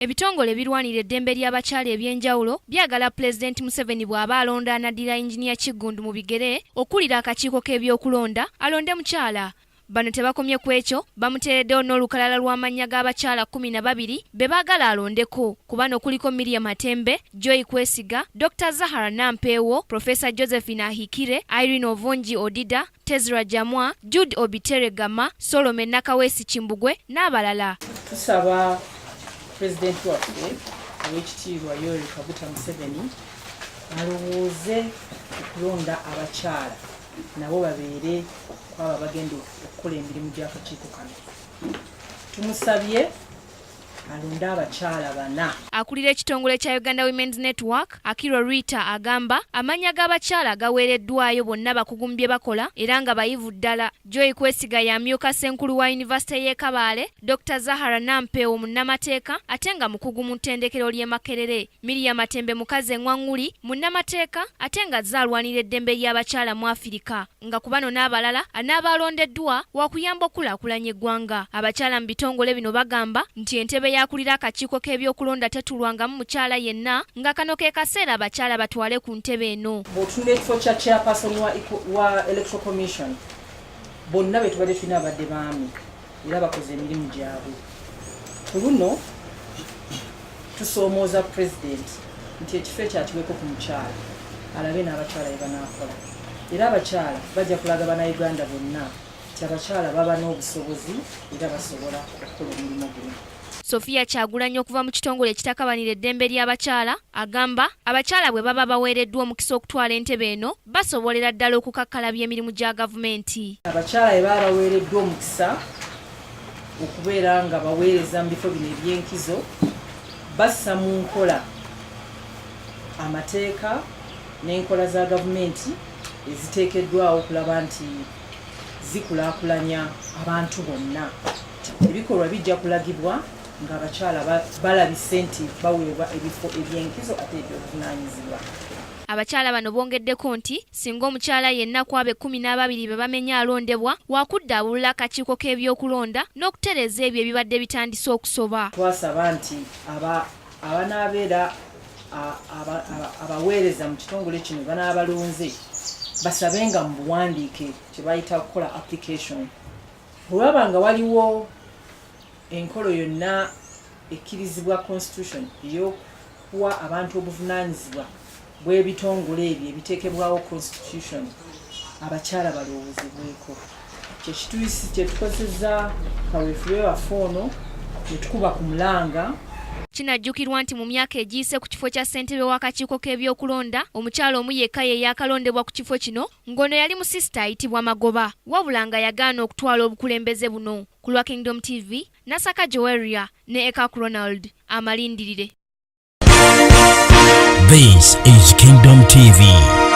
Ebitongole birwanira eddembe ly'abakyala eby'enjawulo byagala Pulezidenti Museveni bw'aba alonda anaddira Engineer Kiggundu mu bigere okulira akakiiko k'ebyokulonda alonde mukyala. Bano tebakomye ku ekyo bamuteereddewo n'olukalala lw'amannya g'abakyala 12 be baagala alondeko. Ku bano kuliko Miriam Matembe, Joy Kwesiga, Dr. Zahara Nampeewo, Professor Josephine Ahikire, Irene Ovonji Odida, Tezra Jamwa, Jude Obitere Gama, Solomon Nakawesi Kimbugwe n'abalala. Tusaba Pulezidenti waffe Oweekitiibwa Yoweri Kaguta Museveni alowooze okulonda abakyala nabo babeere kwaba bagenda okukola emirimu gy'akakiiko kano. Tumusabye alonde abakyala 4. Akulira ekitongole kya Uganda Women's Network, Akiro Rita agamba amannya g'abakyala gaweereddwayo bonna bakugumbye bakola era nga bayivu ddala. Joy Kwesiga yamyuka Ssenkulu wa Yunivasite y'e Kabale, Dr. Zahara Nampeewo munnamateeka ate nga mukugu mu ttendekero ly'e Makerere, Miriam Matembe mukazi eŋŋwaŋŋuli munnamateeka ate nga zaalwanira eddembe ly'abakyala mu Afirika, nga ku bano n'abalala anaabalondeddwa wakuyamba okulaakulanya eggwanga. Abakyala mu bitongole bino bagamba nti entebe yakulira akakiiko k'ebyokulonda tetulwangamu mukyala yenna nga kano ke kaseera abakyala batwale ku ntebe eno. Bw'otunula ekifo kya chairperson wa Electoral Commission bonna be tubadde tulina abadde baami era bakoze emirimu gyabwe. Ku luno tusoomooza Pulezidenti nti ekifo ekyo atiweko ku mukyala alabe n'abakyala bye banaakola era abakyala bajja kulaga bannayuganda bonna nti abakyala baba n'obusobozi era basobola okukola omulimu guno. Sofia Kyagulanyi okuva mu kitongole ekitakabanira eddembe ly'abakyala agamba abakyala bwe baba baweereddwa omukisa okutwala entebe eno basobolera ddala okukakkalabya emirimu gya gavumenti. Abakyala bwe baba baweereddwa omukisa okubeera nga baweereza mu bifo bino eby'enkizo bassa mu nkola amateeka n'enkola za gavumenti eziteekeddwawo okulaba nti zikulaakulanya abantu bonna. Ebikolwa bijja kulagibwa nga abakyala balabise nti baweebwa ebifo eby'enkizo ate ebyobuvunaanyizibwa. Abakyala bano bongeddeko nti singa omukyala yenna ku abo 12 be bamenya alondebwa wakuddaabulula akakiiko k'ebyokulonda n'okutereeza ebyo ebibadde bitandise okusoba. Twasaba nti abanaabeera abaweereza mu kitongole kino banaabalonze basabe nga mu buwandiike kye bayita kukola application. Bw'olaba nga waliwo enkolo yonna ekkirizibwa constitution ey'okuwa abantu obuvunaanyizibwa bw'ebitongole ebyo ebiteekebwawo constitution, abakyala balowoozebweko. Kye tukozezza kaweefube waffe ono ne tukuba ku mulanga. Kinajjukirwa nti mu myaka egiyise ku kifo kya ssentebe w'akakiiko k'ebyokulonda omukyala omu yekka ye yakalondebwa ku kifo kino ng'ono yali mu sisita ayitibwa Magoba wabula nga yagaana okutwala obukulembeze buno. Ku lwa Kingdom TV, Nasaka Joeria ne Eka Ronald amalindirire. This is Kingdom TV.